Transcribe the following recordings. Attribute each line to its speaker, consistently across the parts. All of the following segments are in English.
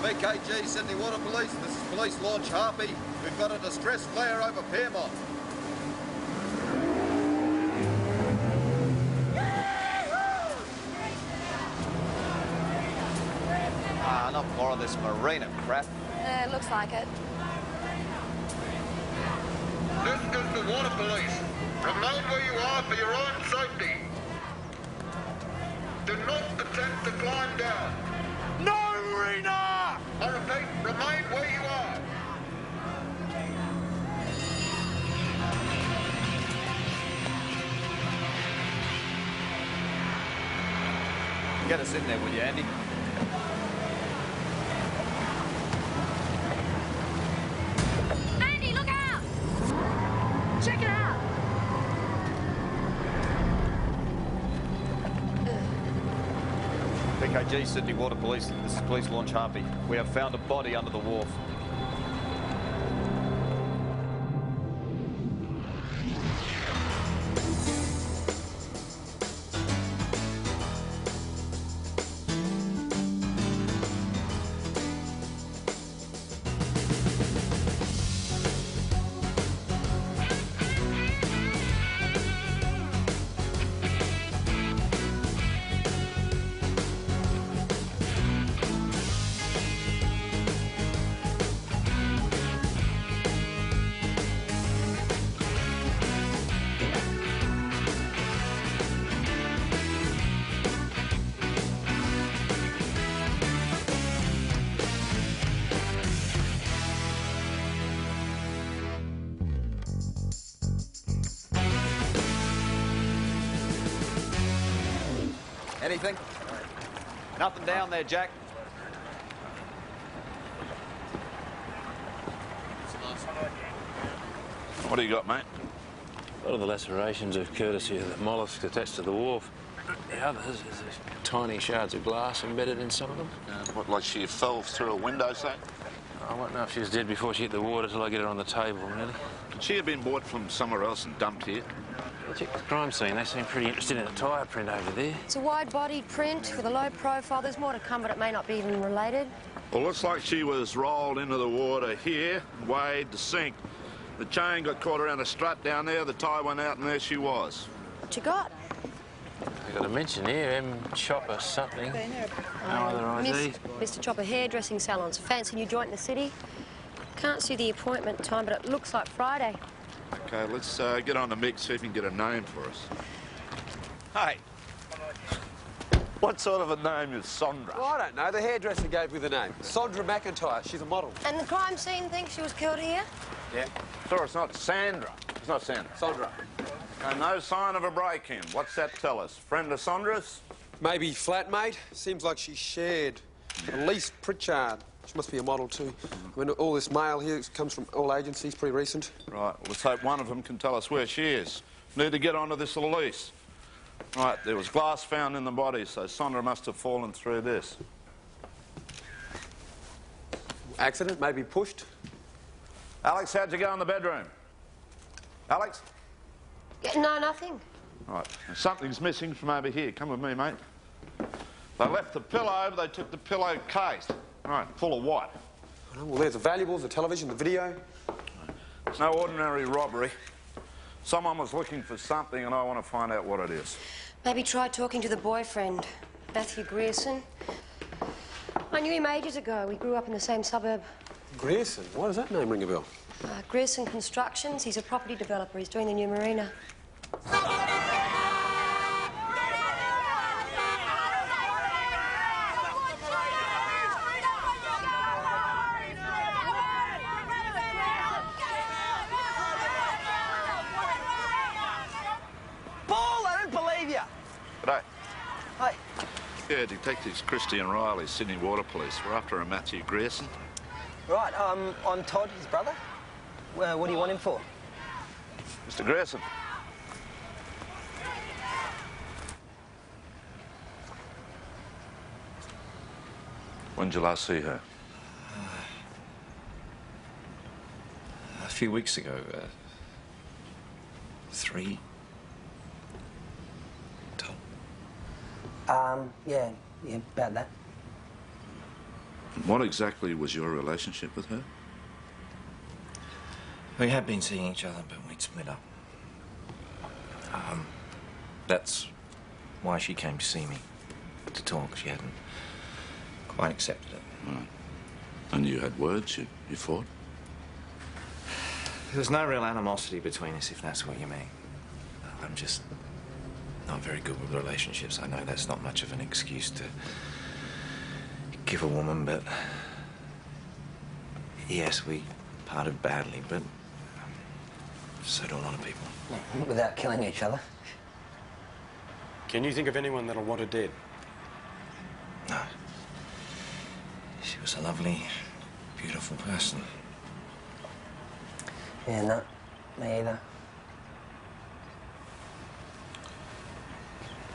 Speaker 1: VKG, Sydney Water Police. This is Police Launch Harpy. We've got a distress flare over Piermont. Not more of this marina crap.
Speaker 2: It looks like it.
Speaker 1: This is the Water Police. Remain where you are for your own safety. Do not attempt to climb down. No, Marina! I repeat, remain where you are. Get us in there, will you, Andy?
Speaker 2: Andy, look out! Check it out!
Speaker 1: VKG, Sydney Water Police. This is Police Launch Harpy. We have found a body under the wharf. Anything? Nothing down there, Jack.
Speaker 3: What do you got, mate?
Speaker 4: A lot of the lacerations are courtesy of the mollusks attached to the wharf. The others, there's tiny shards of glass embedded in some of them.
Speaker 3: What, like she fell through a window, say?
Speaker 4: I won't know if she was dead before she hit the water till I get her on the table, really.
Speaker 3: Could she have been bought from somewhere else and dumped here?
Speaker 4: Well, check the crime scene. They seem pretty interested in the tyre print over there.
Speaker 2: It's a wide-bodied print with a low profile. There's more to come, but it may not be even related.
Speaker 3: Well, looks like she was rolled into the water here, weighed to sink. The chain got caught around a strut down there, the tie went out, and there she was.
Speaker 2: What you got?
Speaker 4: I've got a mention here, M. Chopper something. No other ID.
Speaker 2: Mr. Chopper hairdressing salons. Fancy new joint in the city. Can't see the appointment time, but it looks like Friday.
Speaker 3: OK, let's get on the mix, see if we can get a name for us. Hey. What sort of a name is Sondra?
Speaker 5: Well, I don't know. The hairdresser gave me the name. Sondra McIntyre. She's a model.
Speaker 2: And the crime scene thinks she was killed here?
Speaker 5: Yeah.
Speaker 3: Sure, it's not Sandra. It's not Sandra.
Speaker 5: Sondra.
Speaker 3: And no sign of a break-in. What's that tell us? Friend of Sondra's?
Speaker 5: Maybe flatmate. Seems like she shared. Elise Pritchard. She must be a model too. I mean, all this mail here comes from all agencies, pretty recent.
Speaker 3: Right, well, let's hope one of them can tell us where she is. Need to get onto this Elise. Right, there was glass found in the body, so Sondra must have fallen through this.
Speaker 5: Accident, maybe pushed.
Speaker 3: Alex, how'd you go in the bedroom? Alex?
Speaker 2: Yeah, no, nothing.
Speaker 3: Right, something's missing from over here. Come with me, mate. They left the pillow, but they took the pillow case. Right, full of what?
Speaker 5: Oh, well, there's the valuables, the television, the video.
Speaker 3: It's no ordinary robbery. Someone was looking for something, and I want to find out what it is.
Speaker 2: Maybe try talking to the boyfriend, Matthew Grierson. I knew him ages ago. We grew up in the same suburb.
Speaker 5: Grierson? Why does that name ring a bell?
Speaker 2: Grierson Constructions. He's a property developer. He's doing the new marina.
Speaker 3: G'day.
Speaker 6: Hi.
Speaker 3: Yeah, Detectives Christie and Riley, Sydney Water Police. We're after a Matthew Grierson.
Speaker 6: Right, I'm Todd, his brother. What do you want him for?
Speaker 3: Mr. Grierson. When did you last see her?
Speaker 7: A few weeks ago. 3.
Speaker 6: Yeah, about that.
Speaker 3: What exactly was your relationship with her?
Speaker 7: We had been seeing each other, but we'd split up. That's why she came to see me, to talk. She hadn't quite accepted it.
Speaker 3: Right. And you had words? You fought?
Speaker 7: There was no real animosity between us, if that's what you mean. I'm just not very good with relationships. I know that's not much of an excuse to give a woman, but yes, we parted badly, but so do a lot of people.
Speaker 6: Without killing each other?
Speaker 5: Can you think of anyone that'll want her dead?
Speaker 7: No. She was a lovely, beautiful person.
Speaker 6: Yeah, no, me either.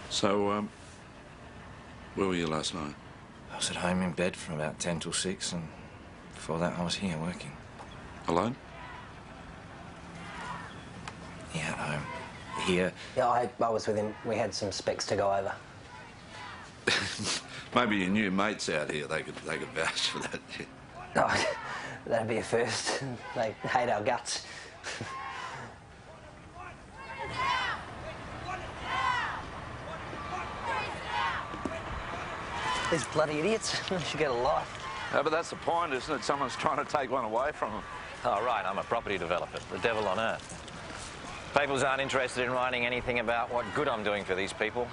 Speaker 3: So, where were you last night?
Speaker 7: I was at home in bed from about 10 till 6, and before that I was here working.
Speaker 3: Alone?
Speaker 7: Yeah, at home. Here.
Speaker 6: Yeah, I was with him. We had some specs to go over.
Speaker 3: Maybe your new mates out here, they could vouch for that.
Speaker 6: Oh, that'd be a first. They hate our guts. These bloody idiots should get a life.
Speaker 3: No, but that's the point, isn't it? Someone's trying to take one away from them.
Speaker 4: Oh, right, I'm a property developer. The devil on earth. Papers aren't interested in writing anything about what good I'm doing for these people.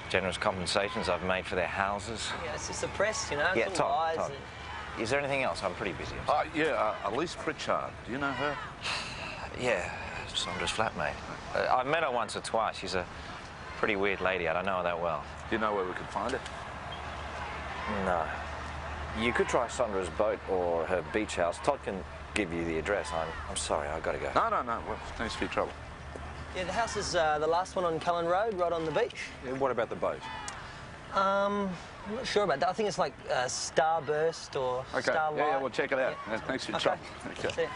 Speaker 4: Generous compensations I've made for their houses.
Speaker 6: Yeah, it's just the press, you know.
Speaker 4: Yeah,
Speaker 6: it's all lies
Speaker 4: Tom. Is there anything else? I'm pretty busy.
Speaker 3: Yeah, Elise Pritchard. Do you know her?
Speaker 4: Yeah, Sandra's flatmate. I've met her once or twice. She's a pretty weird lady. I don't know her that well.
Speaker 3: Do you know where we could find her?
Speaker 4: No. You could try Sandra's boat or her beach house. Todd can give you the address. I'm sorry, I've got to go.
Speaker 3: No. Well, thanks for your trouble.
Speaker 6: Yeah, the house is the last one on Cullen Road, right on the beach.
Speaker 4: Yeah, what about the boat?
Speaker 6: I'm not sure about that. I think it's like Starburst or Starlight.
Speaker 3: Yeah, we'll check it out.
Speaker 6: Yeah.
Speaker 3: Thanks for your
Speaker 6: Okay.
Speaker 3: trouble. Okay.
Speaker 6: See ya.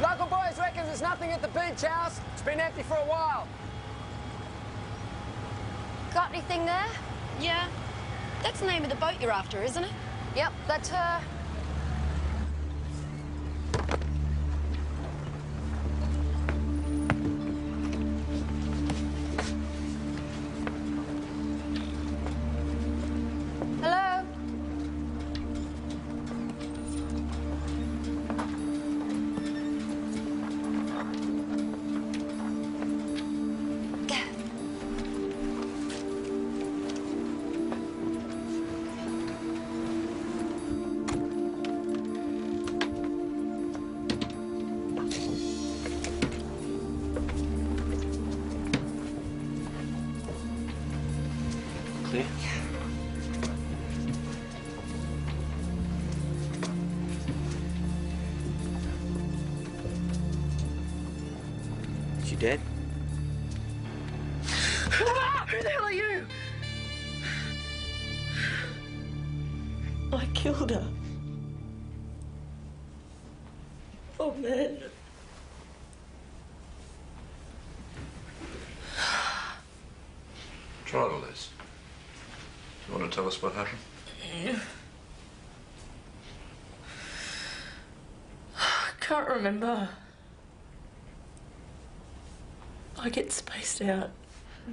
Speaker 8: Local boys reckons there's nothing at the beach house. It's been empty for a while.
Speaker 2: Got anything there?
Speaker 9: Yeah. That's the name of the boat you're after, isn't it?
Speaker 2: Yep, that's her. Hello?
Speaker 4: Clear?
Speaker 6: She dead?
Speaker 9: Who the hell are you? I killed her. Oh, man.
Speaker 3: Try it, Elise. Do you want to tell us what happened?
Speaker 9: I can't remember. I get spaced out.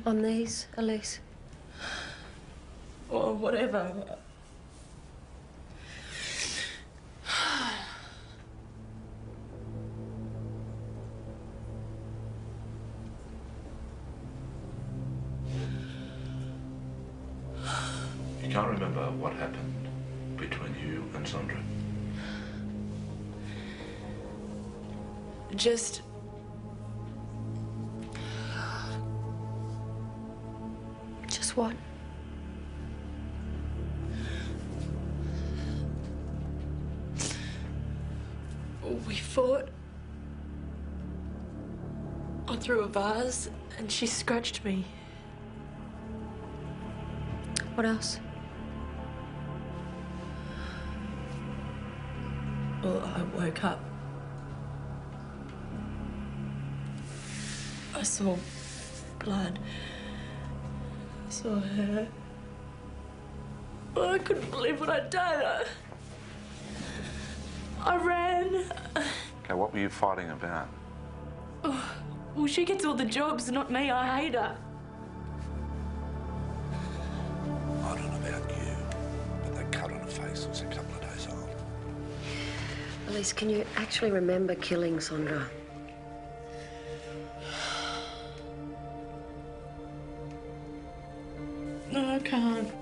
Speaker 2: On these, Elise?
Speaker 9: Or whatever.
Speaker 3: You can't remember what happened between you and Sandra?
Speaker 9: Just...
Speaker 2: Just what?
Speaker 9: We fought. I threw a vase and she scratched me.
Speaker 2: What else?
Speaker 9: Well, I woke up. I saw blood. I saw her.
Speaker 10: Oh, I couldn't believe what I'd done. I ran.
Speaker 3: Okay, what were you fighting about?
Speaker 10: Oh, well, she gets all the jobs, not me. I hate her.
Speaker 3: I don't know about you, but that cut on her face was a couple of days old.
Speaker 2: Elise, can you actually remember killing Sondra?
Speaker 10: No, I can't.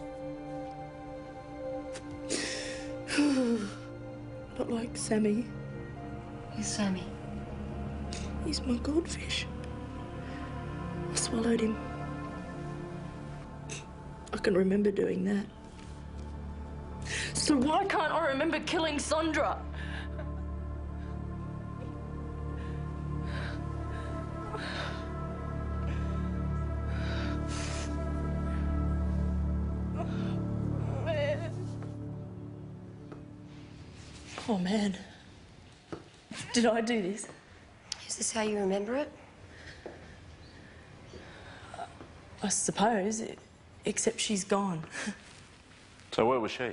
Speaker 10: Not like Sammy.
Speaker 2: Who's Sammy?
Speaker 10: He's my goldfish. I swallowed him. I can remember doing that. So why can't I remember killing Sondra? Oh, man. Did I do this?
Speaker 2: Is this how you remember it?
Speaker 10: I suppose, except she's gone.
Speaker 3: So where was she?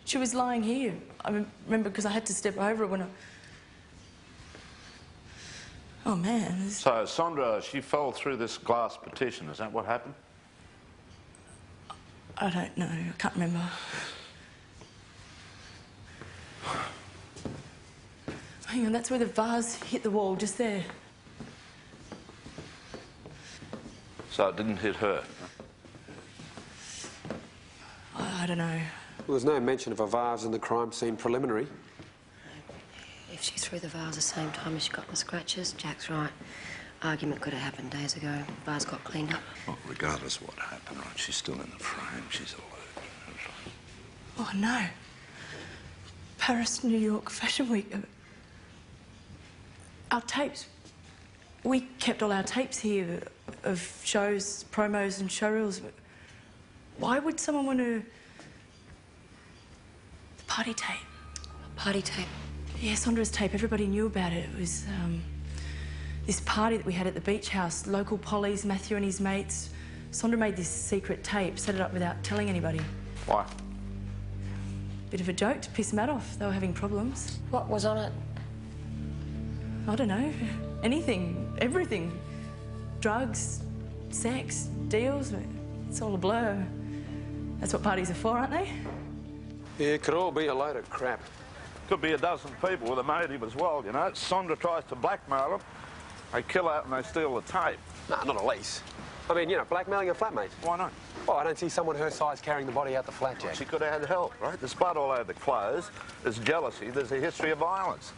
Speaker 10: She was lying here. I remember because I had to step over her when I... Oh, man.
Speaker 3: So Sondra, she fell through this glass partition. Is that what happened?
Speaker 10: I don't know. I can't remember. Hang on, that's where the vase hit the wall, just there.
Speaker 3: So it didn't hit her?
Speaker 10: I don't know.
Speaker 5: Well, there's no mention of a vase in the crime scene preliminary.
Speaker 2: If she threw the vase the same time as she got the scratches, Jack's right. Argument could have happened days ago. Vase got cleaned up.
Speaker 3: Well, regardless of what happened, right, she's still in the frame. She's alert.
Speaker 10: Oh, no. Paris, New York Fashion Week. Our tapes. We kept all our tapes here of shows, promos and showreels. Why would someone want to... The party tape.
Speaker 2: Party tape?
Speaker 10: Yeah, Sondra's tape. Everybody knew about it. It was this party that we had at the beach house. Local pollies, Matthew and his mates. Sondra made this secret tape, set it up without telling anybody.
Speaker 3: Why?
Speaker 10: Bit of a joke to piss Matt off. They were having problems.
Speaker 2: What was on it?
Speaker 10: I don't know. Anything. Everything. Drugs, sex, deals. It's all a blur. That's what parties are for, aren't they?
Speaker 5: Yeah, it could all be a load of crap.
Speaker 3: Could be a dozen people with a motive as well, you know. Sondra tries to blackmail them. They kill her and they steal the tape.
Speaker 5: Nah, not Elise. I mean, you know, blackmailing a flatmate.
Speaker 3: Why not?
Speaker 5: Oh, I don't see someone her size carrying the body out the flat, Jack.
Speaker 3: She could have had help, right? There's blood all over the clothes. There's jealousy. There's a history of violence.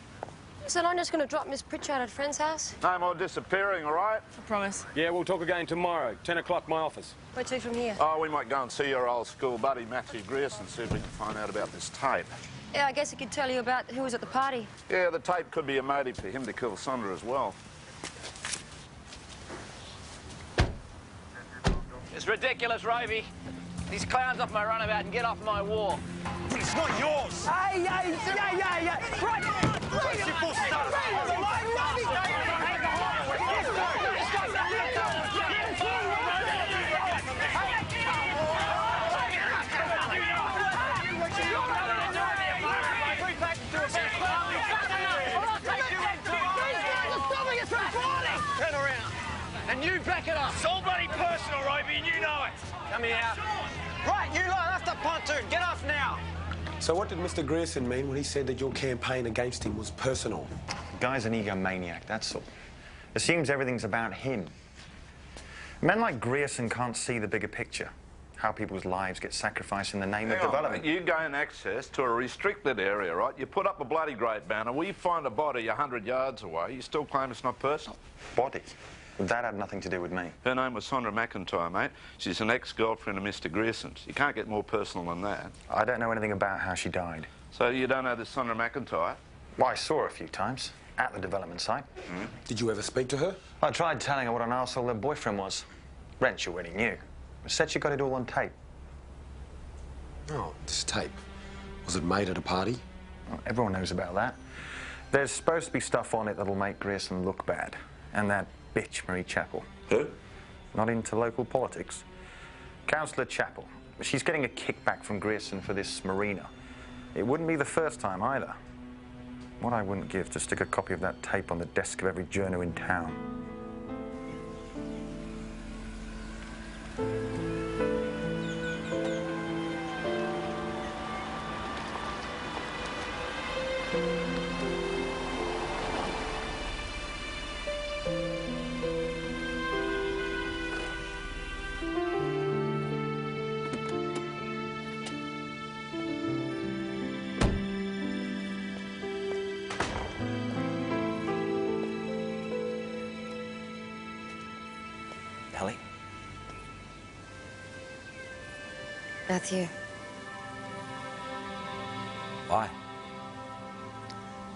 Speaker 2: So I'm just going to drop Miss Pritchard at a friend's house?
Speaker 3: No more disappearing, all right?
Speaker 2: I promise.
Speaker 11: Yeah, we'll talk again tomorrow. 10 o'clock, my office.
Speaker 2: Where to from here?
Speaker 3: Oh, we might go and see your old school buddy, Matthew Grierson, see if we can find out about this tape.
Speaker 2: Yeah, I guess he could tell you about who was at the party.
Speaker 3: Yeah, the tape could be a motive for him to kill Sondra as well.
Speaker 4: It's ridiculous, Rovey. These clowns off my runabout and get off my wall.
Speaker 11: It's not yours!
Speaker 8: Hey! Right!
Speaker 11: Where's your boss
Speaker 8: Turn around.
Speaker 4: And you back it up.
Speaker 11: It's all bloody personal, Rovey, and you know it.
Speaker 4: Come here.
Speaker 8: Right, you lot, that's the pontoon. Get off now.
Speaker 5: So what did Mr. Grierson mean when he said that your campaign against him was personal?
Speaker 12: The guy's an egomaniac, that's all. Assumes everything's about him. Men like Grierson can't see the bigger picture. How people's lives get sacrificed in the name of development.
Speaker 3: You gain access to a restricted area, right? You put up a bloody great banner. We find a body 100 yards away. You still claim it's not personal?
Speaker 12: Body? That had nothing to do with me.
Speaker 3: Her name was Sondra McIntyre, mate. She's an ex-girlfriend of Mr. Grierson's. You can't get more personal than that.
Speaker 12: I don't know anything about how she died.
Speaker 3: So you don't know this Sondra McIntyre?
Speaker 12: Well, I saw her a few times at the development site.
Speaker 5: Did you ever speak to her?
Speaker 12: I tried telling her what an arsehole her boyfriend was. Wrench already knew. Said she got it all on tape.
Speaker 5: Oh, this tape. Was it made at a party?
Speaker 12: Well, everyone knows about that. There's supposed to be stuff on it that'll make Grierson look bad. And that bitch, Marie Chappell.
Speaker 3: Who?
Speaker 12: Not into local politics. Councillor Chappell. she's getting a kickback from Grierson for this marina. It wouldn't be the first time either. What I wouldn't give to stick a copy of that tape on the desk of every journo in town.
Speaker 4: Ellie?
Speaker 2: Matthew,
Speaker 4: Why?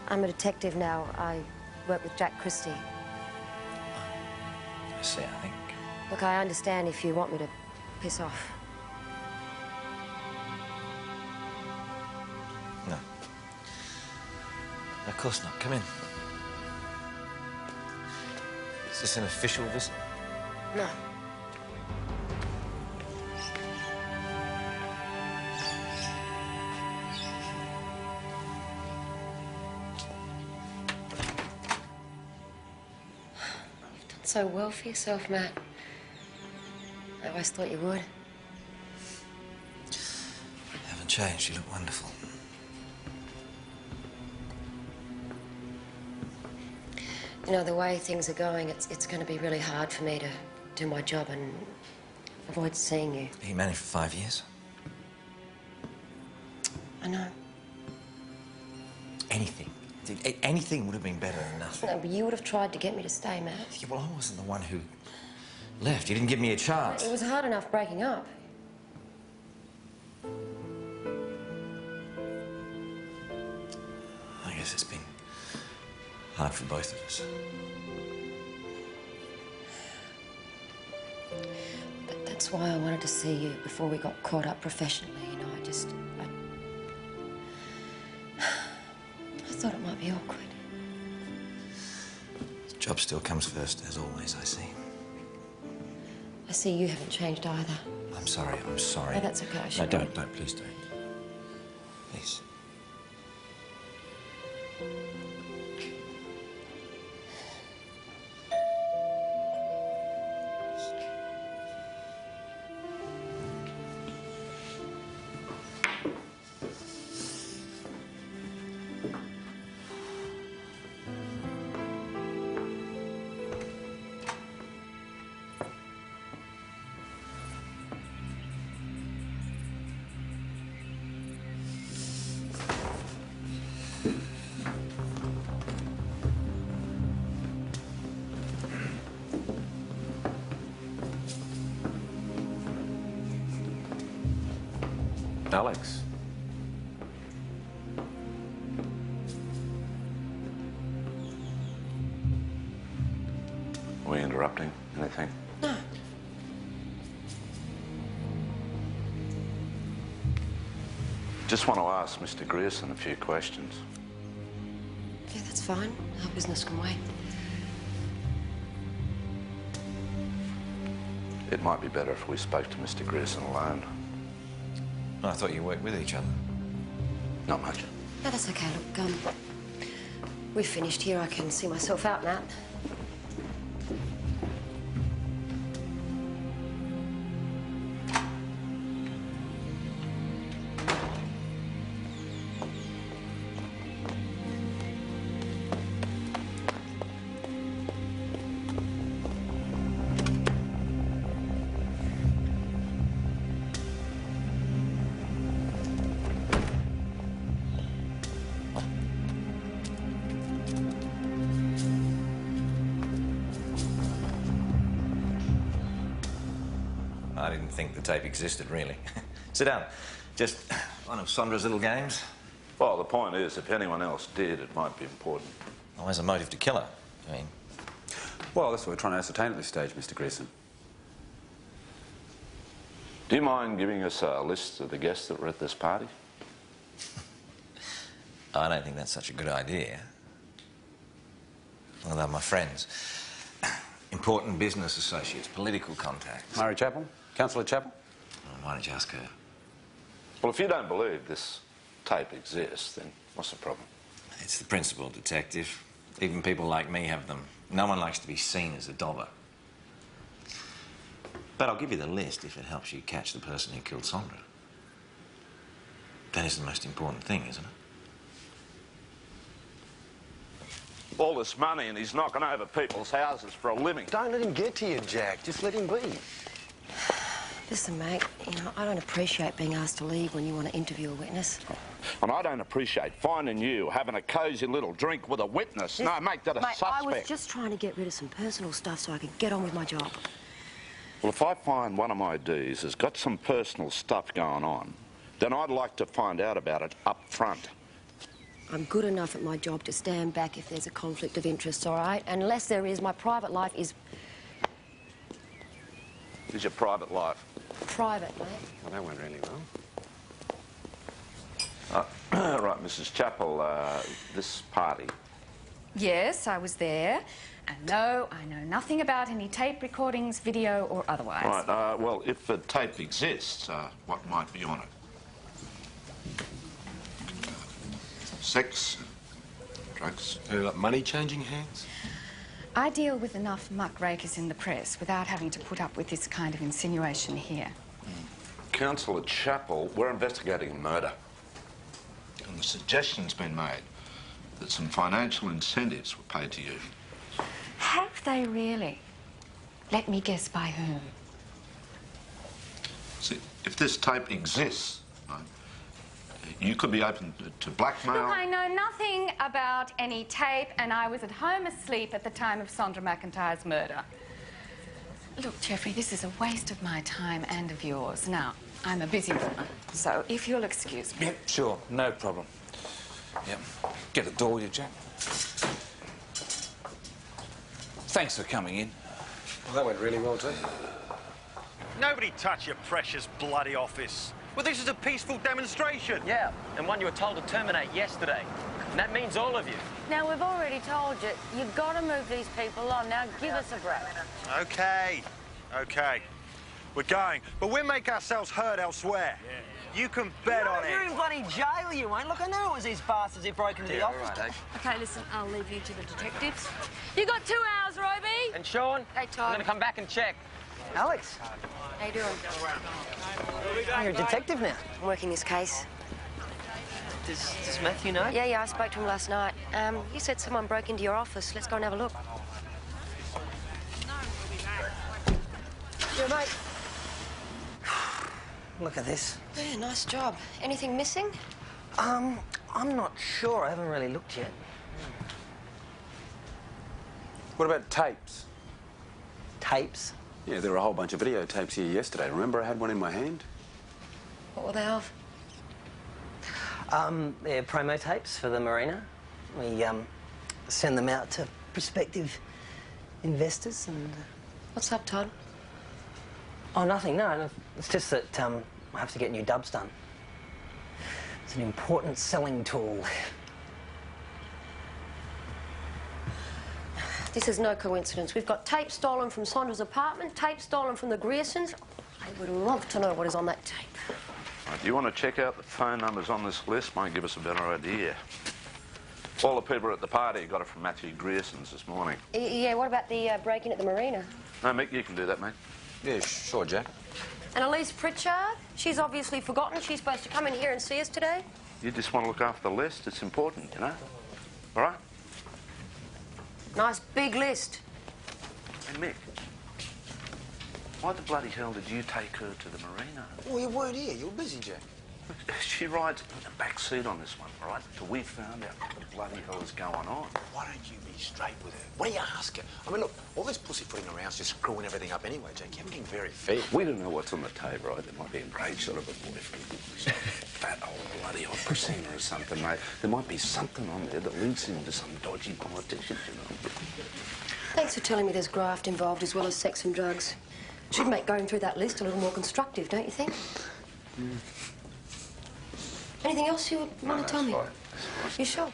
Speaker 2: I'm a detective now. I work with Jack Christie.
Speaker 4: I see, I think.
Speaker 2: Look, I understand if you want me to piss off.
Speaker 4: No. Of course not. Come in. Is this an official visit?
Speaker 2: No. You've done so well for yourself, Matt. I always thought you would.
Speaker 4: You haven't changed. You look wonderful.
Speaker 2: You know, the way things are going, it's going to be really hard for me to do my job and avoid seeing you.
Speaker 4: You managed for 5 years?
Speaker 2: I know.
Speaker 4: Anything. Anything would have been better than nothing.
Speaker 2: No, but you would have tried to get me to stay, Matt.
Speaker 4: Yeah, well, I wasn't the one who left. You didn't give me a chance.
Speaker 2: It was hard enough breaking up.
Speaker 4: I guess it's been hard for both of us.
Speaker 2: But that's why I wanted to see you before we got caught up professionally, you know. I thought it might be awkward.
Speaker 4: The job still comes first, as always, I see.
Speaker 2: I see you haven't changed either.
Speaker 4: I'm sorry, I'm sorry.
Speaker 2: No, that's okay. I
Speaker 4: No,
Speaker 2: should
Speaker 4: don't, please don't. Please. Alex.
Speaker 3: Are we interrupting anything?
Speaker 2: No.
Speaker 3: Just want to ask Mr. Grierson a few questions.
Speaker 2: Yeah, that's fine. Our business can wait.
Speaker 3: It might be better if we spoke to Mr. Grierson alone.
Speaker 4: I thought you worked with each other.
Speaker 3: Not much.
Speaker 2: No, that's okay. Look, we've finished here. I can see myself out, Matt.
Speaker 4: I didn't think the tape existed, really. Sit down. Just one of Sondra's little games.
Speaker 3: Well, the point is, if anyone else did, it might be important.
Speaker 4: Always a motive to kill her. I mean...
Speaker 13: Well, that's what we're trying to ascertain at this stage, Mr. Grierson.
Speaker 3: Do you mind giving us a list of the guests that were at this party?
Speaker 4: I don't think that's such a good idea. Well, they're my friends. Important business associates, political contacts.
Speaker 13: Murray Chapel? Councillor Chapel?
Speaker 7: Well, why don't you ask her?
Speaker 3: Well, if you don't believe this tape exists, then what's the problem?
Speaker 7: It's the principle, Detective. Even people like me have them. No one likes to be seen as a dobber. But I'll give you the list if it helps you catch the person who killed Sondra. That is the most important thing, isn't it?
Speaker 3: All this money and he's knocking over people's houses for a living.
Speaker 6: Don't let him get to you, Jack. Just let him be.
Speaker 2: Listen, mate, you know, I don't appreciate being asked to leave when you want to interview a witness.
Speaker 3: And I don't appreciate finding you having a cosy little drink with a witness. No, make that a
Speaker 2: mate,
Speaker 3: suspect.
Speaker 2: I was just trying to get rid of some personal stuff so I could get on with my job.
Speaker 3: Well, if I find one of my Ds has got some personal stuff going on, then I'd like to find out about it up front.
Speaker 2: I'm good enough at my job to stand back if there's a conflict of interest, all right? Unless there is, my private life is...
Speaker 3: Is your private life?
Speaker 2: Private, mate.
Speaker 13: Well, that went really well.
Speaker 3: Right, Mrs. Chappell, this party.
Speaker 14: Yes, I was there. And no, I know nothing about any tape recordings, video or otherwise.
Speaker 3: Right, well, if a tape exists, what might be on it? Sex, drugs.
Speaker 13: Like money changing hands?
Speaker 14: I deal with enough muckrakers in the press without having to put up with this kind of insinuation here.
Speaker 3: Counsellor Chappell, we're investigating a murder. And the suggestion's been made that some financial incentives were paid to you.
Speaker 14: Have they really? Let me guess by whom.
Speaker 3: See, if this tape exists, right, you could be open to blackmail.
Speaker 14: Look, I know nothing about any tape, and I was at home asleep at the time of Sondra McIntyre's murder. Look, Jeffrey, this is a waste of my time and of yours. Now, I'm a busy woman, so if you'll excuse me.
Speaker 15: Yep, sure, no problem. Yep, get the door, you Jack. Thanks for coming in.
Speaker 13: Well, that went really well, too.
Speaker 11: Nobody touch your precious bloody office. Well, this is a peaceful demonstration.
Speaker 6: Yeah, and one you were told to terminate yesterday. And that means all of you.
Speaker 16: Now, we've already told you, you've got to move these people on. Now, give us a break.
Speaker 11: OK. We're going. But we'll make ourselves heard elsewhere. Yeah. You can bet on it.
Speaker 6: You're in bloody jail, you ain't. Look, I knew it was these bastards who broke into the office.
Speaker 16: Right, OK, listen, I'll leave you to the detectives. You got 2 hours, Roby.
Speaker 6: And Sean,
Speaker 16: hey, Todd.
Speaker 6: I'm going to come back and check. Alex.
Speaker 2: How you doing?
Speaker 6: You're a detective now.
Speaker 2: I'm working this case.
Speaker 6: Does Matthew know?
Speaker 2: Yeah, I spoke to him last night. You said someone broke into your office. Let's go and have a look. Yeah, mate.
Speaker 6: Look at this.
Speaker 2: Yeah, nice job. Anything missing?
Speaker 6: I'm not sure. I haven't really looked yet.
Speaker 13: What about tapes?
Speaker 6: Tapes?
Speaker 13: Yeah, there were a whole bunch of videotapes here yesterday. Remember, I had one in my hand?
Speaker 2: What were they of?
Speaker 6: They're promo tapes for the marina. We send them out to prospective investors and...
Speaker 2: What's up, Todd?
Speaker 6: Oh, nothing, no. It's just that I have to get new dubs done. It's an important selling tool.
Speaker 2: This is no coincidence. We've got tape stolen from Sondra's apartment, tape stolen from the Griersons. I would love to know what is on that tape.
Speaker 3: Right, do you want to check out the phone numbers on this list? Might give us a better idea. All the people at the party got it from Matthew Grierson's this morning.
Speaker 2: Yeah, what about the break-in at the marina?
Speaker 3: No, Mick, you can do that, mate.
Speaker 13: Yeah, sure, Jack.
Speaker 2: And Elise Pritchard? She's obviously forgotten. She's supposed to come in here and see us today.
Speaker 3: You just want to look after the list. It's important, you know? All right?
Speaker 2: Nice big list.
Speaker 3: Hey, Mick, why the bloody hell did you take her to the marina?
Speaker 15: Well, you weren't here. You were busy, Jack.
Speaker 3: She rides in the back seat on this one, all right? Till we found out what the bloody hell is going on.
Speaker 15: Why don't you be straight with her? What do you ask her? I mean, look, all this pussyfooting around's just screwing everything up anyway, Jack. You haven't been very fair.
Speaker 3: We don't know what's on the tape, right? There might be a great shot of a boyfriend. Fat old bloody opera singer or something, mate. There might be something on there that leads him to some dodgy politician, you know.
Speaker 2: Thanks for telling me there's graft involved as well as sex and drugs. Should make going through that list a little more constructive, don't you think?
Speaker 3: Mm.
Speaker 2: Anything else you want to tell me?
Speaker 3: Fine.
Speaker 2: You sure?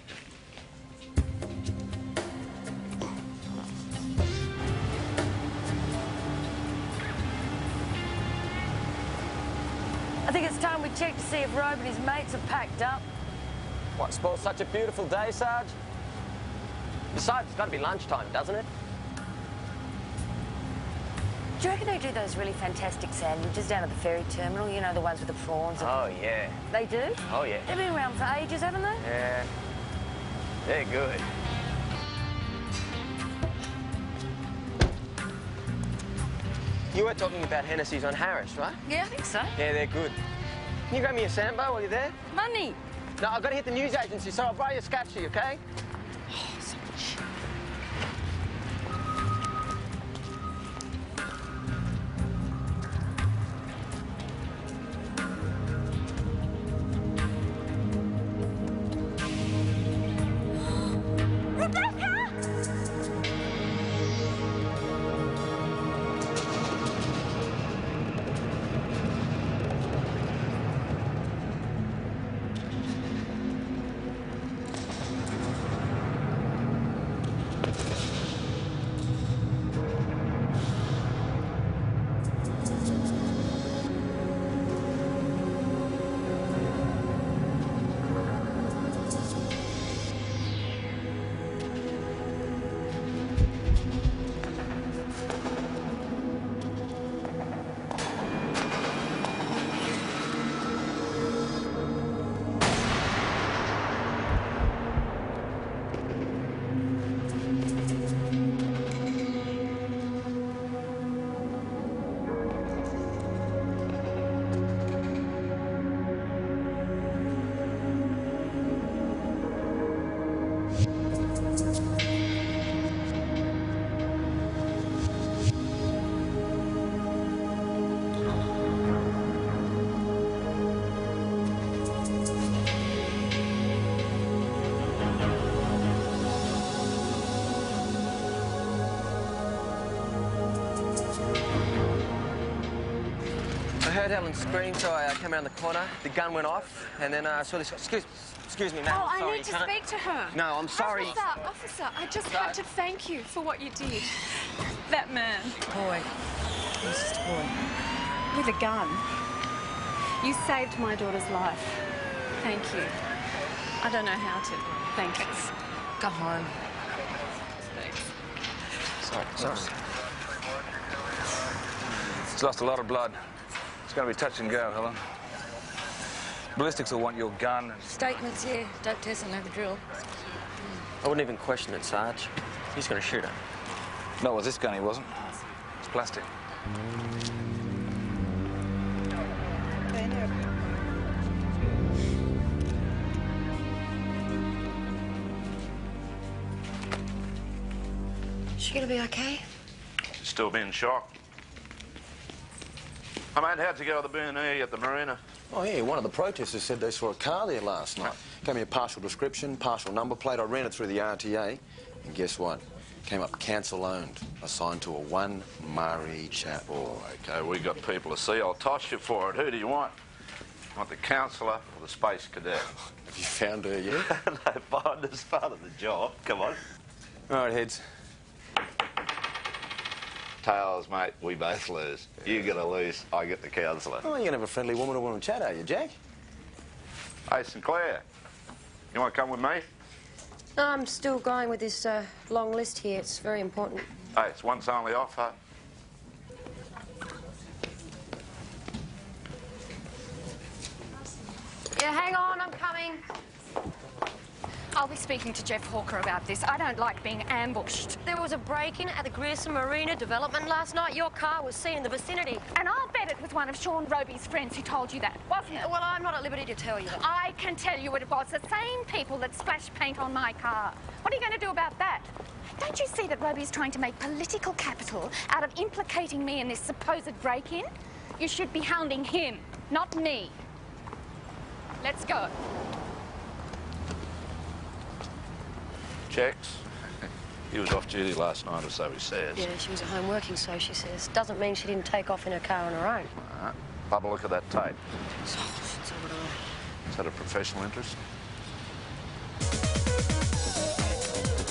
Speaker 16: I think it's time we check to see if Robe and his mates are packed up.
Speaker 8: What, spoils such a beautiful day, Sarge? Besides, it's got to be lunchtime, doesn't it?
Speaker 16: Do you reckon they do those really fantastic sandwiches down at the ferry terminal? You know, the ones with the prawns?
Speaker 8: Oh, yeah.
Speaker 16: They do?
Speaker 8: Oh, yeah.
Speaker 16: They've been around for ages, haven't they?
Speaker 8: Yeah. They're good. You were talking about Hennessy's on Harris, right?
Speaker 16: Yeah, I think so.
Speaker 8: Yeah, they're good. Can you grab me a Sambo while you're there?
Speaker 16: Money.
Speaker 8: No, I've got to hit the news agency, so I'll borrow your scatchy, okay? I heard Helen scream, so I came around the corner. The gun went off, and then I saw this... Excuse me, ma'am.
Speaker 17: Oh,
Speaker 8: I'm sorry.
Speaker 17: I need to speak to her.
Speaker 8: No, I'm sorry.
Speaker 17: Officer, I just had to thank you for what you did. That man.
Speaker 16: Boy. Who's this boy?
Speaker 17: With a gun. You saved my daughter's life. Thank you. I don't know how to thank you.
Speaker 16: Go home.
Speaker 8: Sorry.
Speaker 3: It's lost a lot of blood. It's going to be touch and go, Helen. Ballistics will want your gun.
Speaker 16: Statements, yeah. Don't test and know the drill.
Speaker 8: I wouldn't even question it, Sarge. He's going to shoot her.
Speaker 3: Not with this gun, he wasn't. It's plastic.
Speaker 2: Is she going to be okay?
Speaker 3: She's still being shocked. I mean, how'd you go with the B&E at the marina?
Speaker 15: Oh, yeah, one of the protesters said they saw a car there last night. Gave me a partial description, partial number plate. I ran it through the RTA, and guess what? Came up cancel-owned, assigned to a one Murray chap.
Speaker 3: Oh, OK, we got people to see. I'll toss you for it. Who do you want? Want the counsellor or the space cadet?
Speaker 15: Have you found her yet?
Speaker 3: No, fine, that's part of the job. Come on.
Speaker 15: All right, heads.
Speaker 3: Tails, mate, we both lose. You get a lose, I get the counsellor.
Speaker 15: Oh, you're going to have a friendly woman-to-woman chat, are you, Jack?
Speaker 3: Hey, Sinclair, you want to come with me?
Speaker 2: No, I'm still going with this long list here. It's very important.
Speaker 3: Hey, it's once only offer.
Speaker 14: Yeah, hang on, I'm coming. I'll be speaking to Jeff Hawker about this. I don't like being ambushed.
Speaker 2: There was a break-in at the Grierson Marina development last night. Your car was seen in the vicinity.
Speaker 14: And I'll bet it was one of Sean Roby's friends who told you that, wasn't it?
Speaker 2: Well, I'm not at liberty to tell you that.
Speaker 14: I can tell you it was the same people that splashed paint on my car. What are you going to do about that? Don't you see that Roby's trying to make political capital out of implicating me in this supposed break-in? You should be hounding him, not me. Let's go.
Speaker 3: Checks. He was off duty last night, or so he says.
Speaker 2: Yeah, she was at home working, so she says. Doesn't mean she didn't take off in her car on her own.
Speaker 3: Have a look at that tape.
Speaker 2: So would I.
Speaker 3: Is that a professional interest?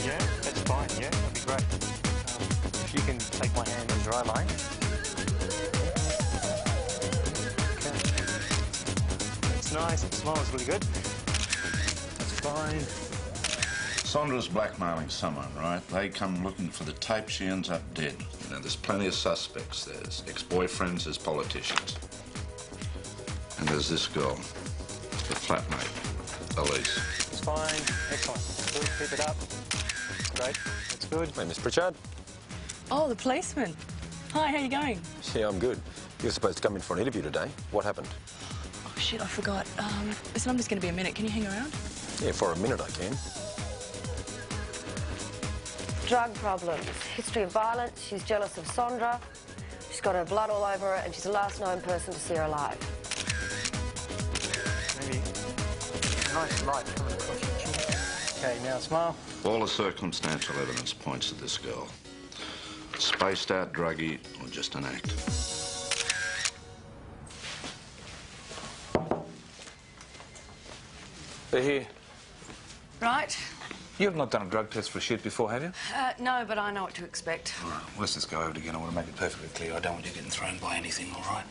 Speaker 12: Yeah, that's fine, yeah, that'd be great. If you can take my hand in dry lane. nice. It smells really good. That's fine.
Speaker 3: Sandra's blackmailing someone, right? They come looking for the tape, she ends up dead. You know, there's plenty of suspects. There's ex-boyfriends, there's politicians. And there's this girl, the flatmate, Elise.
Speaker 12: It's fine. Excellent. Good. Keep it up. Great. That's good.
Speaker 15: Hey, Miss Pritchard.
Speaker 10: Oh, the policeman. Hi, how you going?
Speaker 15: Yeah, I'm good. You were supposed to come in for an interview today. What happened?
Speaker 10: Oh, shit, I forgot. This number's going to be a minute. Can you hang around?
Speaker 15: Yeah, for a minute I can.
Speaker 2: Drug problems, history of violence, she's jealous of Sandra, she's got her blood all over her, and she's the last known person to see her alive.
Speaker 12: Maybe a nice light coming across your chin. Okay, now smile.
Speaker 3: All the circumstantial evidence points to this girl. Spaced out druggie or just an act.
Speaker 7: They're here.
Speaker 14: Right.
Speaker 7: You have not done a drug test for a shoot before, have you?
Speaker 14: No, but I know what to expect.
Speaker 7: All right, let's just go over it again. I want to make it perfectly clear. I don't want you getting thrown by anything, all right?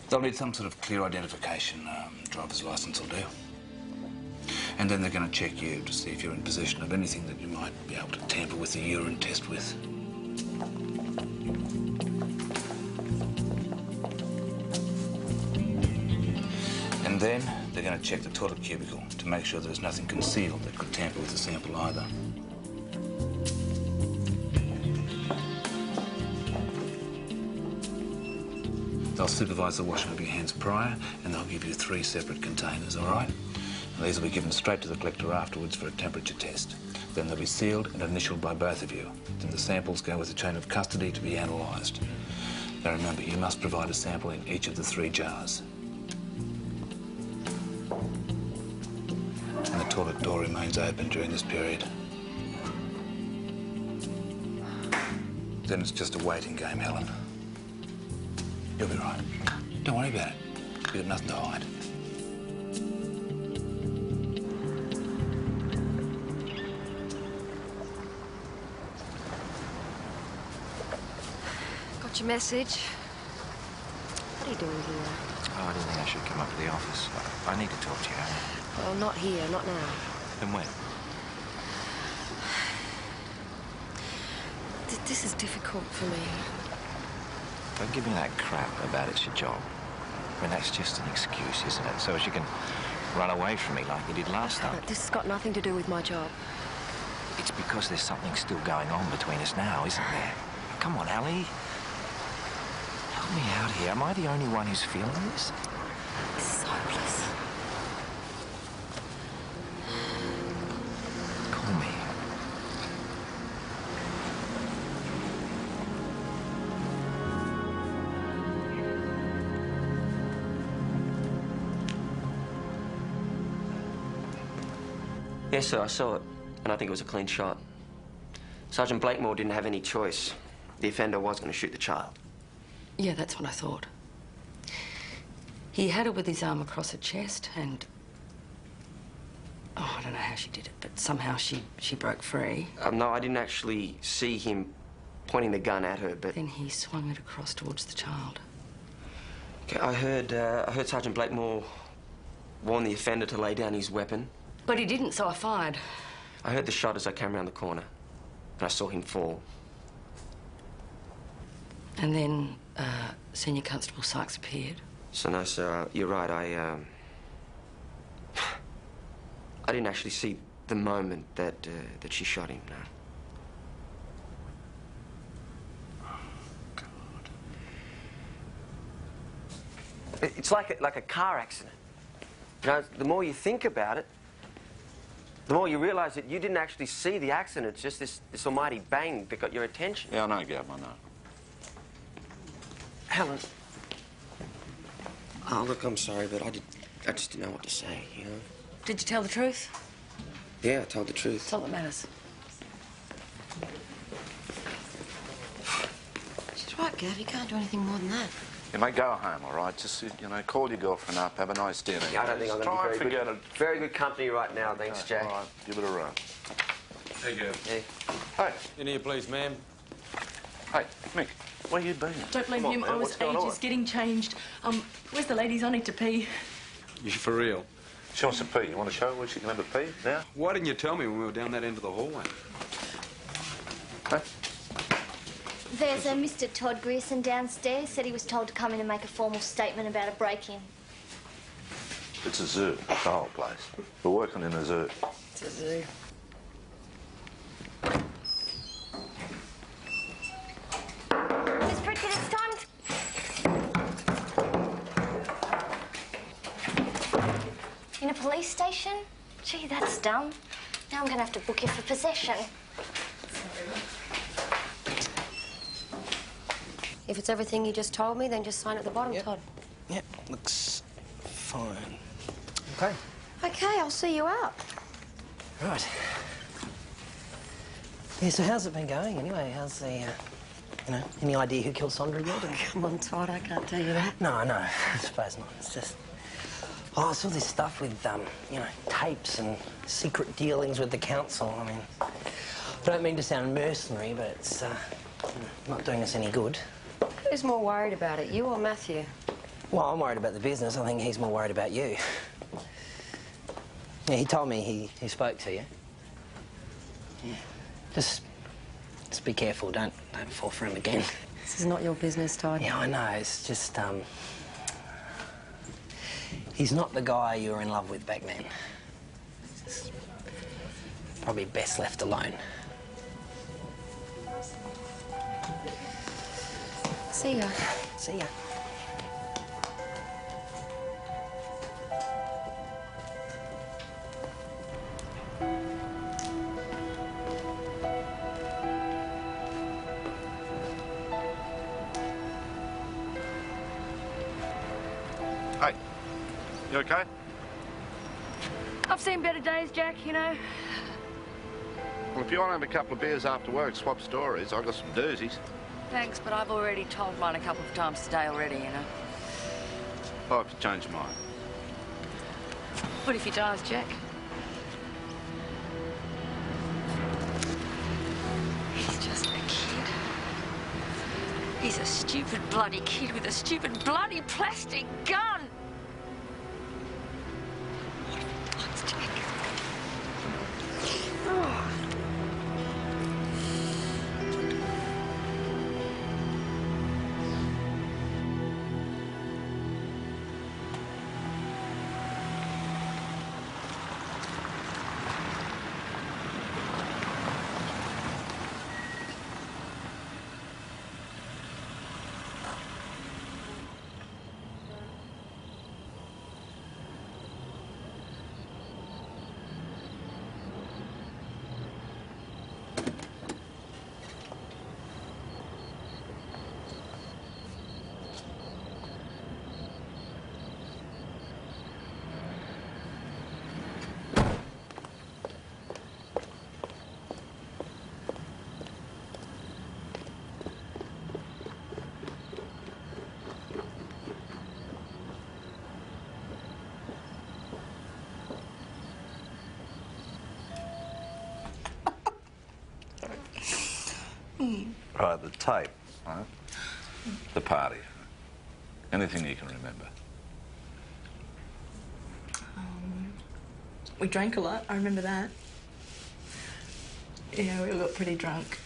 Speaker 7: They'll need some sort of clear identification. Driver's license will do. And then they're going to check you to see if you're in possession of anything that you might be able to tamper with the urine test with. And then they're going to check the toilet cubicle to make sure there's nothing concealed that could tamper with the sample either. They'll supervise the washing of your hands prior, and they'll give you 3 separate containers, all right? And these will be given straight to the collector afterwards for a temperature test. Then they'll be sealed and initialed by both of you. Then the samples go with the chain of custody to be analysed. Now remember, you must provide a sample in each of the 3 jars. And the toilet door remains open during this period. Then it's just a waiting game, Helen. You'll be right. Don't worry about it. You've got nothing to hide.
Speaker 2: Got your message. What are you doing here?
Speaker 7: Oh, I didn't think I should come up to the office. I need to talk to you, Helen.
Speaker 2: Well, not here, not now.
Speaker 7: Then when?
Speaker 2: This is difficult for me.
Speaker 7: Don't give me that crap about it's your job. I mean, that's just an excuse, isn't it? So as you can run away from me like you did last time.
Speaker 2: But this has got nothing to do with my job.
Speaker 7: It's because there's something still going on between us now, isn't there? Come on, Ali. Help me out here. Am I the only one who's feeling this?
Speaker 2: This is hopeless.
Speaker 7: Call me.
Speaker 18: Yes, sir, I saw it, and I think it was a clean shot. Sergeant Blakemore didn't have any choice. The offender was going to shoot the child.
Speaker 19: Yeah, that's what I thought. He had her with his arm across her chest, and... Oh, I don't know how she did it, but somehow she broke free.
Speaker 18: No, I didn't actually see him pointing the gun at her, but...
Speaker 19: Then he swung it across towards the child.
Speaker 18: Okay, I heard Sergeant Blakemore warn the offender to lay down his weapon.
Speaker 19: But he didn't, so I fired.
Speaker 18: I heard the shot as I came around the corner, and I saw him fall.
Speaker 19: And then Senior Constable Sykes appeared.
Speaker 18: So, no, sir, you're right. I didn't actually see the moment that she shot him, no. It's like a car accident. You know, the more you think about it, the more you realise that you didn't actually see the accident. It's just this almighty bang that got your attention.
Speaker 3: Yeah, I know, Gav, I know.
Speaker 18: Helen. Oh, look, I'm sorry, but I just didn't know what to say, you know?
Speaker 19: Did you tell the truth?
Speaker 18: Yeah, I told the truth.
Speaker 19: That's all that matters.
Speaker 2: She's right, Gav. You can't do anything more than that.
Speaker 3: You may go home, all right? Just, you know, call your girlfriend up, have a nice dinner.
Speaker 18: Yeah, I don't think I'm going to be very good company right now, thanks,
Speaker 3: Okay,
Speaker 18: Jack.
Speaker 3: all right, give it a run.
Speaker 5: Hey, Gav.
Speaker 18: Hey.
Speaker 3: Hey.
Speaker 5: In here, please, ma'am.
Speaker 3: Hey, Mick. Where you been?
Speaker 10: Don't blame him. I was ages getting changed. Where's the ladies? I need to pee.
Speaker 13: You for real?
Speaker 3: She wants to pee. You want to show her where she can have a pee now?
Speaker 13: Why didn't you tell me when we were down that end of the hallway?
Speaker 3: Huh?
Speaker 20: There's a Mr. Todd Grierson downstairs. Said he was told to come in and make a formal statement about a break-in.
Speaker 3: It's a zoo, the whole place. We're working in a zoo.
Speaker 19: It's a zoo.
Speaker 20: Miss Pritchard, it's time to... In a police station? Gee, that's dumb. Now I'm going to have to book you for possession.
Speaker 2: If it's everything you just told me, then just sign at the bottom, Todd.
Speaker 6: Yep, looks fine. Okay.
Speaker 2: Okay, I'll see you out.
Speaker 6: Right. Yeah, so how's it been going anyway? How's the, any idea who killed Sondra yet?
Speaker 2: Oh, come on, Todd, I can't tell you that.
Speaker 6: No, I suppose not. It's just... Oh, I saw this stuff with, tapes and secret dealings with the council. I mean, I don't mean to sound mercenary, but it's, not doing us any good.
Speaker 2: Who's more worried about it, you or Matthew?
Speaker 6: Well, I'm worried about the business. I think he's more worried about you. Yeah, he told me he spoke to you. Yeah. Just be careful. Don't fall for him again.
Speaker 2: This is not your business, Todd.
Speaker 6: Yeah, I know. It's just, he's not the guy you were in love with back then. It's probably best left alone.
Speaker 2: See ya.
Speaker 6: See ya.
Speaker 3: Hey, you okay?
Speaker 2: I've seen better days, Jack, you know.
Speaker 3: Well, if you want to have a couple of beers after work, swap stories, I've got some doozies.
Speaker 19: Thanks, but I've already told mine a couple of times today already, you know.
Speaker 3: Oh, if you change your mind.
Speaker 19: What if he dies, Jack? He's just a kid. He's a stupid bloody kid with a stupid bloody plastic gun. What if he dies, Jack? Oh.
Speaker 3: Right, the tape, right? The party. Anything you can remember.
Speaker 10: We drank a lot, I remember that. Yeah, we all got pretty drunk.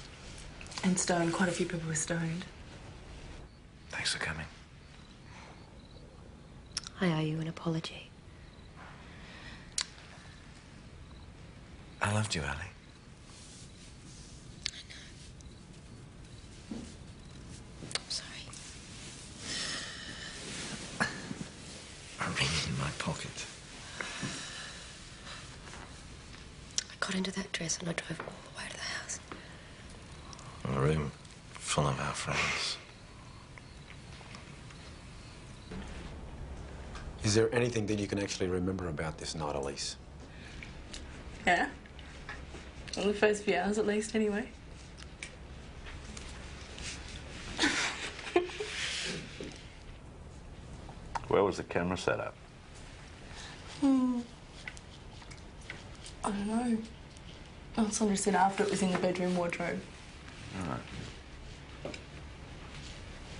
Speaker 10: And stoned, quite a few people were stoned.
Speaker 7: Thanks for coming.
Speaker 2: I owe you an apology.
Speaker 7: I loved you, Ali.
Speaker 2: I'm sorry.
Speaker 7: A ring in my pocket.
Speaker 2: I got into that dress and I drove all the way to the house.
Speaker 7: A room full of our friends.
Speaker 13: Is there anything that you can actually remember about this night, Elise?
Speaker 10: Yeah? Well, the first few hours at least, anyway.
Speaker 3: Where was the camera set up?
Speaker 10: I don't know. Well, Sandra said after it was in the bedroom wardrobe.
Speaker 3: All right.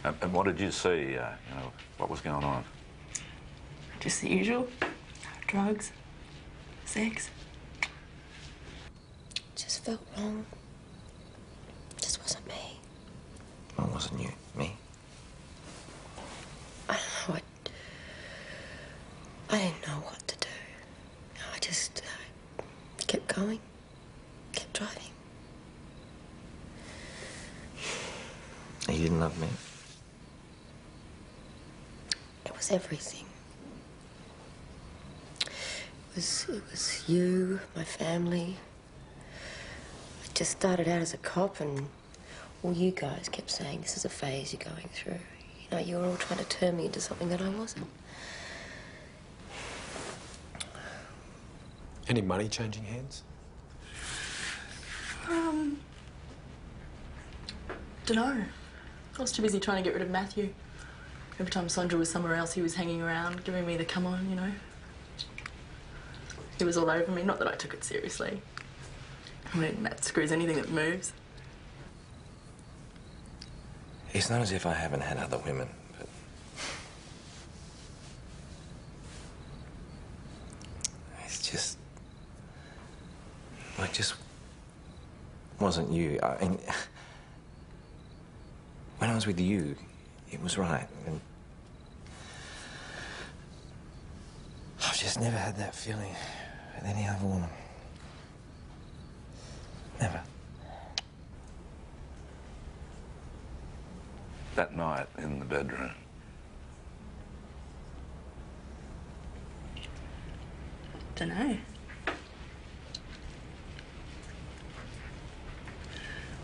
Speaker 3: And what did you see? You know, what was going on?
Speaker 10: Just the usual. Drugs, sex.
Speaker 2: Just felt wrong. Just wasn't me.
Speaker 6: Well, wasn't you? Me?
Speaker 2: I don't know. I didn't know what to do. I just kept going, kept driving.
Speaker 6: You didn't love me?
Speaker 2: It was everything. It was you, my family. I just started out as a cop, and all you guys kept saying, this is a phase you're going through. You know, you were all trying to turn me into something that I wasn't.
Speaker 5: Any money changing hands?
Speaker 10: Dunno. I was too busy trying to get rid of Matthew. Every time Sondra was somewhere else, he was hanging around, giving me the come on, you know. He was all over me, not that I took it seriously. I mean, Matt screws anything that moves.
Speaker 6: It's not as if I haven't had other women, but... It's just... Well, it just wasn't you. I mean, when I was with you, it was right. And I've just never had that feeling with any other woman. Never.
Speaker 3: That night in the bedroom.
Speaker 10: Dunno.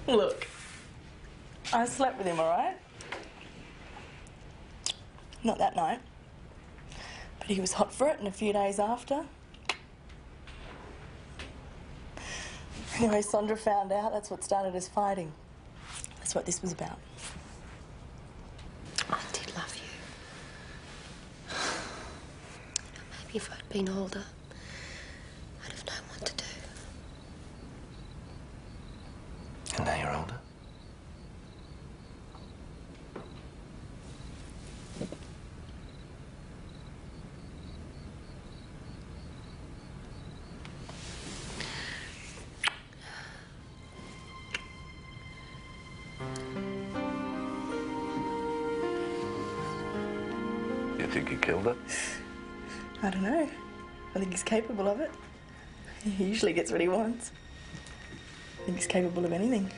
Speaker 10: Look, I slept with him, all right? Not that night. But he was hot for it, and a few days after. Anyway, Sondra found out. That's what started us fighting. That's what this was about.
Speaker 2: I did love you. Maybe if I'd been older, I'd have known what to do.
Speaker 6: And now you're older?
Speaker 3: You think you killed her?
Speaker 10: I don't know. I think he's capable of it. He usually gets what he wants. I think he's capable of anything.